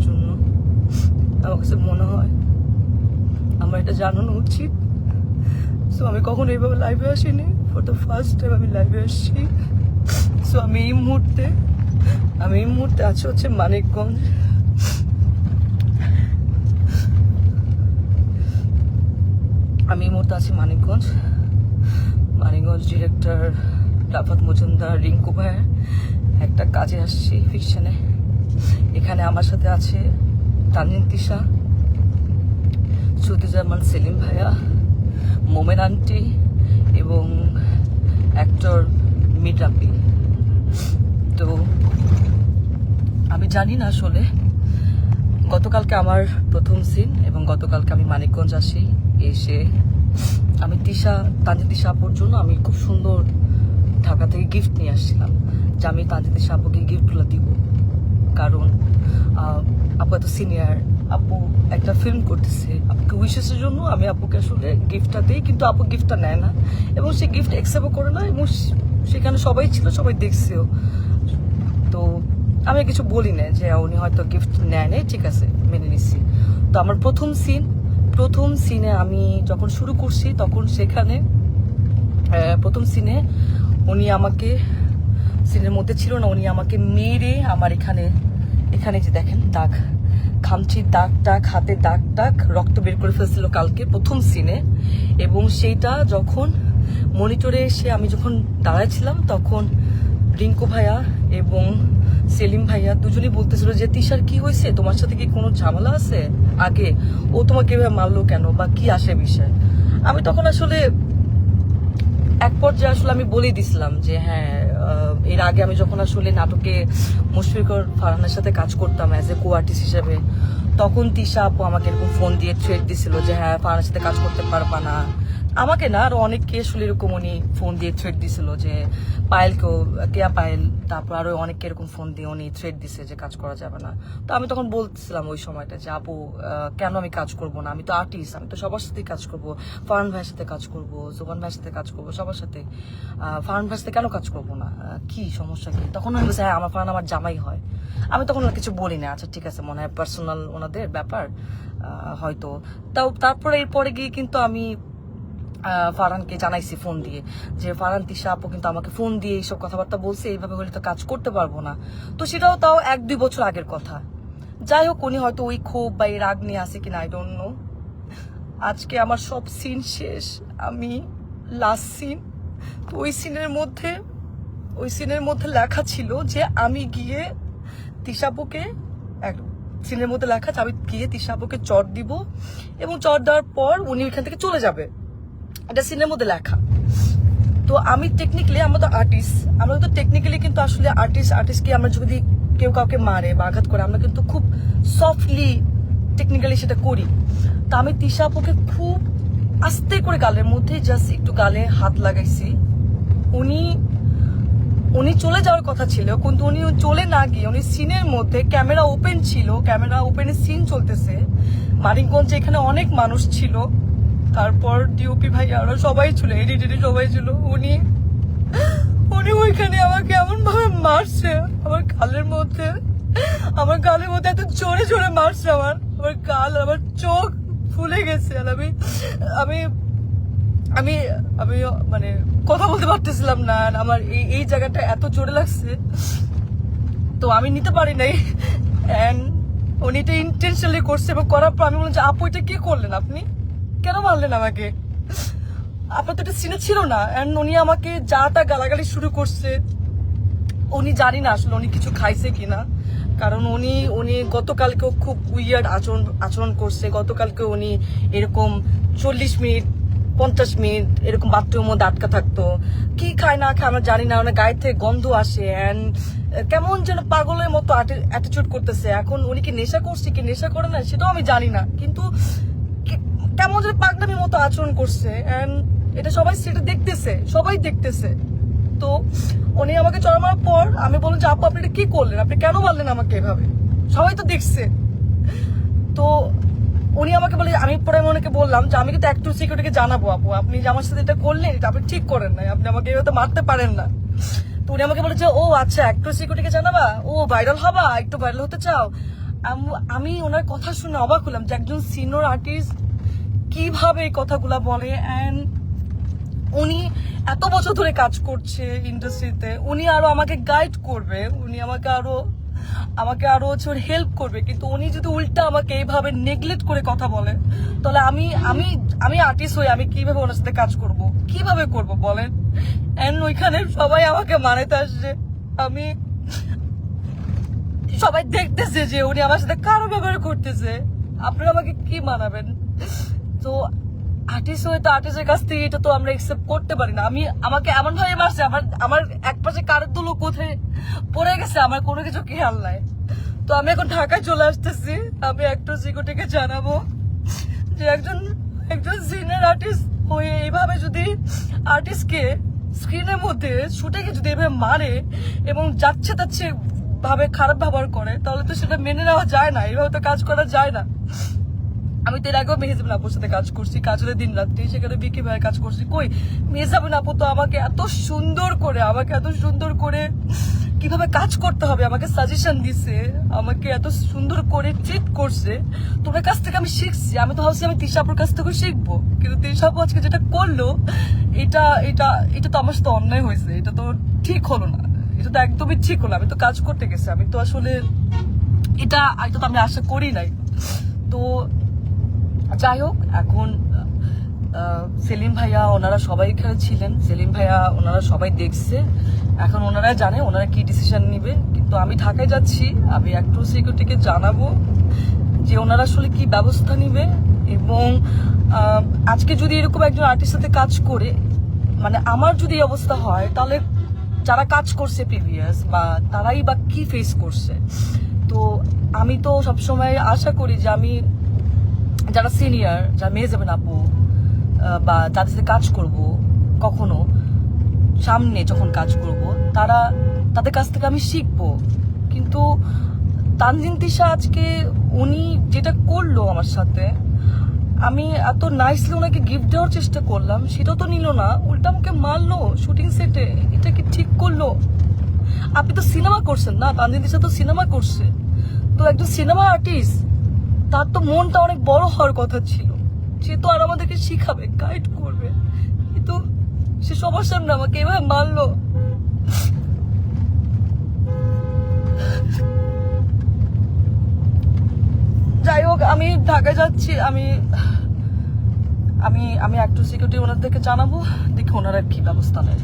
জন্য। আমার কাছে মনে হয় আমার এটা জানানো উচিত। সো আমি কখনো এইভাবে লাইভে আসিনি, ফর দ্য ফার্স্ট টাইম আমি লাইভে আসছি। সো আমি এই মুহূর্তে আছি হচ্ছে মানিকগঞ্জ। আমি এই মুহূর্তে আছি মানিকগঞ্জ ডিরেক্টর রাফাত মজুমদার রিঙ্কু ভাইয়ের একটা কাজে আসছি ফিকশনে। এখানে আমার সাথে আছে তানজিন তিশা, সুতিজামান সেলিম ভাইয়া, মোমেন আন্টি এবং অ্যাক্টর মিরাপি। তো আমি জানি না আসলে, গতকালকে আমার প্রথম সিন এবং গতকালকে আমি মানিকগঞ্জ আসি। এসে আমি তানজিন তিশা আপুর জন্য আমি খুব সুন্দর ঢাকা থেকে গিফট নিয়ে আসছিলাম, যে আমি তানজিন তিশা আপুকে গিফটগুলো দিব। কারণ আপু এত সিনিয়র, আপু একটা ফিল্ম করতেছে, আপুকে উইশেসের জন্য আমি আপুকে আসলে গিফটটা দিই, কিন্তু আপু গিফটটা নেয় না এবং সে গিফট অ্যাকসেপ্টও করে না, এবং সেখানে সবাই ছিল, সবাই দেখছেও। তো আমি কিছু বলি না যে উনি হয়তো গিফট নেয় নাই, ঠিক আছে মেনে নিচ্ছি। তো আমার প্রথম সিনে আমি যখন শুরু করছি তখন সেখানে প্রথম সিনে উনি আমাকে, সিনের মধ্যে ছিল না, উনি আমাকে মেরে আমার এখানে যে দেখেন দাগ, খামচির দাগ, হাতে দাগ রক্ত বের করে ফেলছিল কালকে প্রথম সিনে। এবং সেইটা যখন মনিটরে এসে আমি যখন দাঁড়াইছিলাম তখন রিঙ্কু ভাইয়া এবং সেলিম ভাইয়া দুজনেই বলতেছিল যে তিশার কি হয়েছে, তোমার সাথে কি কোনো ঝামেলা আছে আগে, ও তোমাকে এভাবে মারলো কেন বা কি আসে বিষয়। আমি তখন আসলে এক পর্যায়ে আসলে আমি বলেই দিছিলাম যে হ্যাঁ, এর আগে আমি যখন আসলে নাটকে মুশফিকুর ফারহানের সাথে কাজ করতাম অ্যাজ এ কো আর্টিস্ট হিসেবে, তখন তিশা আপু আমাকে এরকম ফোন দিয়ে থ্রেট দিছিল যে হ্যাঁ ফারহানের সাথে কাজ করতে পারবা না। আমাকে না, আরো অনেককে আসলে এরকম উনি ফোন দিয়ে থ্রেট দিছিল, যে পায়েলকেও, কেয়া পায়েল, তারপর আরো অনেককে এরকম ফোন দিয়ে উনি থ্রেট দিছে যে কাজ করা যাবে না। তো আমি তখন বলছিলাম ওই সময়টা যে আপু কেন আমি কাজ করব না, আমি তো আর্টিস্ট, আমি তো সবার সাথেই কাজ করব, ফারহান ভাইয়ের সাথে কাজ করব, জোবান ভাইয়ের সাথে কাজ করব, সবার সাথে। ফারহান ভাইয়ের সাথে কেন কাজ করব না, কি সমস্যা কি? তখন আমি বলছি হ্যাঁ আমার ফারহান আমার জামাই হয়। আমি তখন আর কিছু বলি না, আচ্ছা ঠিক আছে মনে হয় পার্সোনাল ওনাদের ব্যাপার হয়তো। তারপরে এরপরে গিয়ে কিন্তু আমি ফারহানকে জানাইছি ফোন দিয়ে যে ফারহান তিশা আপু কিন্তু আমাকে ফোন দিয়ে এইসব কথাবার্তা বলছে, এইভাবে হলে তো কাজ করতে পারবো না। তো সেটাও তাও 1-2 বছর আগের কথা। যাই হোক, উনি হয়তো ওই ক্ষোভ বা এই রাগ নিয়ে আসে কিনা আই ডোন্ট নো। আজকে আমার সব সিন শেষ, আমি লাস্ট সিন। তো ওই সিনের মধ্যে লেখা ছিল যে আমি গিয়ে তিশাপুকে, সিনের মধ্যে লেখা যে আমি গিয়ে তিশাপুকে চট দিব এবং চট দেওয়ার পর উনি ওইখান থেকে চলে যাবে, এটা সিনের মধ্যে লেখা। তো আমি টেকনিক্যালি, আমরা তো আর্টিস্ট, আমরা তো টেকনিক্যালি কিন্তু আসলে আর্টিস্টকে আমরা যদি কেউ কাউকে মারে বা আঘাত করে আমরা কিন্তু খুব সফটলি টেকনিক্যালি সেটা করি। তো আমি তিশা আপুকে খুব আস্তে করে গালের মধ্যে জাস্ট একটু গালে হাত লাগাইছি। উনি চলে যাওয়ার কথা ছিল, কিন্তু উনি চলে না গিয়ে উনি সিনের মধ্যে, ক্যামেরা ওপেন ছিল, ক্যামেরা ওপেনে সিন চলতেছে, মানিকগঞ্জে এখানে অনেক মানুষ ছিল, তারপর ডিওপি ভাই আরো সবাই ছিল, এডিটর সবাই ছিল, উনি ওইখানে আমাকে এমন ভাবে মারছে আমার গালের মধ্যে এত জোরে জোরে মারছে, আমার গাল, আমার চোখ ফুলে গেছে। আর আমি আমি আমি মানে কথা বলতে পারতেছিলাম না, আমার এই জায়গাটা এত জোরে লাগছে, তো আমি নিতে পারি নাই। এন্ড উনি এটা ইন্টেনশনালি করছে, এবং করার পর আমি বললাম যে আপু এটা কি করলেন, আপনি কেন মারলেন আমাকে, আপনার তো এটা সিনে ছিল না। এন্ড উনি আমাকে যা তা গালাগালি শুরু করছে। উনি জানি না আসলে উনি কিছু খাইছে কিনা, কারণ উনি গতকালকেও খুব উইয়ার্ড আচরণ করছে। গতকালকে উনি এরকম 40 মিনিট 50 মিনিট এরকম বাথরুমের মধ্যে আটকা থাকতো, কি খায় না খায় আমরা জানি না, ওনার গায়ে থেকে গন্ধ আসে, অ্যান্ড কেমন যেন পাগলের মতো অ্যাটিটিউড করতেছে। এখন উনি কি নেশা করছে কি নেশা করে না সেটাও আমি জানি না, কিন্তু কেমন যেন পাগলামির মতো আচরণ করছে, অ্যান্ড এটা সবাই দেখতেছে। তো উনি আমাকে চড়া মারার পর আমি বললাম যে আপু আপনি এটা কি করলেন, আপনি কেন মারলেন আমাকে এভাবে, সবাই তো দেখছে। তো উনি আমাকে বলে, আমি পরে ওনাকে বললাম যে আমি কিন্তু অ্যাক্টর সিকিউরিটিকে জানাবো, আপু আপনি যে আমার সাথে এটা করলেন এটা আপনি ঠিক করেন নাই, আপনি আমাকে এভাবে মারতে পারেন না। তো উনি আমাকে বলে যে ও আচ্ছা অ্যাক্টর সিকিউরিটিকে জানাবা, ও ভাইরাল হবা, একটু ভাইরাল হতে চাও। আমি ওনার কথা শুনে অবাক হলাম যে একজন সিনিয়র আর্টিস্ট কিভাবে এই কথাগুলা বলে। অ্যান্ড উনি এত বছর ধরে কাজ করছে ইন্ডাস্ট্রিতে, উনি আরো আমাকে গাইড করবে, উনি আমাকে আরো হচ্ছে হেল্প করবে, কিন্তু উনি যদি উল্টা আমাকে এইভাবে নেগলেক্ট করে কথা বলে, তাহলে আমি আমি আমি আর্টিস্ট হয়ে আমি কিভাবে ওনার সাথে কাজ করব, কিভাবে করব বলেন। এন্ড ওইখানে সবাই আমাকে মানাতে আসছে, আমি সবাই দেখতেছে যে উনি আমার সাথে কারো ব্যবহার করতেছে, আপনারা আমাকে কি মানাবেন? তো আর্টিস্ট হয়ে তো আর্টিস্টের কাছ থেকে এটা তো আমরা একসেপ্ট করতে পারি না। আমাকে এমন ভাবে মারছে, আমার এক পাশে কারের দুলো কোথায় পড়ে গেছে, আমার কোনো কিছু খেয়াল নাই। তো আমি এখন ঢাকায় চলে আসতেছি, আমি একটু সিকিউরিটিকে জানাবো যে একজন সিনিয়র আর্টিস্ট হয়ে এইভাবে যদি আর্টিস্টকে স্ক্রিনের মধ্যে শুটিংয়ে যদি এভাবে মারে এবং যাচ্ছে তাচ্ছে ভাবে খারাপ ব্যবহার করে, তাহলে তো সেটা মেনে নেওয়া যায় না, এইভাবে তো কাজ করা যায় না। আমি তো এর আগেও মেহজাবিন আপুর সাথে কাজ করছি, কাজলের দিন রাত্রি, সেখানে বিকি ভাইয়ের কাজ করছি। কই মেহজাবিন আপু তো আমাকে এত সুন্দর করে কিভাবে কাজ করতে হবে আমাকে সাজেশন দিছে, আমাকে এত সুন্দর করে ট্রিট করছে। তোমার কাছ থেকে আমি শিখছি, আমি তো ভাবছি আমি তিশা আপুর কাছ থেকে শিখবো, কিন্তু তিশা আপু আজকে যেটা করলো এটা এটা এটা তো আমার সাথে অন্যায় হয়েছে, এটা তো ঠিক হলো না, এটা তো একদমই ঠিক হলো। আমি তো কাজ করতে গেছি, আমি তো আসলে এটা তো আমি আশা করি নাই। তো যাই হোক, এখন সেলিম ভাইয়া ওনারা সবাই এখানে ছিলেন, সেলিম ভাইয়া ওনারা সবাই দেখছে, এখন ওনারা জানে ওনারা কি ডিসিশন নিবে। কিন্তু আমি ঢাকায় যাচ্ছি, আমি একটু সিকিউরিটিকে জানাবো যে ওনারা আসলে কি ব্যবস্থা নিবে। এবং আজকে যদি এরকম একজন আর্টিস্টের সাথে কাজ করে, মানে আমার যদি এই অবস্থা হয়, তাহলে যারা কাজ করছে প্রিভিয়াস বা তারাই বা কি ফেস করছে। তো আমি তো সবসময় আশা করি যে আমি যারা সিনিয়র, যারা মেহজাবিন আপু বা যাদের সাথে কাজ করব, কখনো সামনে যখন কাজ করব, তাদের কাছ থেকে আমি শিখবো। কিন্তু তানজিন তিশা আজকে উনি যেটা করলো আমার সাথে, আমি এত নাইসলি ওনাকে গিফট দেওয়ার চেষ্টা করলাম, সেটাও তো নিল না, উল্টা আমাকে মারলো শুটিং সেটে। এটা কি ঠিক করলো? আপনি তো সিনেমা করছেন না, তানজিন তিশা তো সিনেমা করছে, তো একজন সিনেমা আর্টিস্ট, তার তো মনটা অনেক বড় হওয়ার কথা ছিল, সে তো আর আমাদেরকে শিখাবে, গাইড করবে, কিন্তু সে সবার সামনে আমাকে এভাবে মারলো। যাই হোক, আমি ঢাকায় যাচ্ছি, আমি আমি একটু সিকিউরিটি ওনাদেরকে জানাবো, দেখি ওনারা কি ব্যবস্থা নেয়।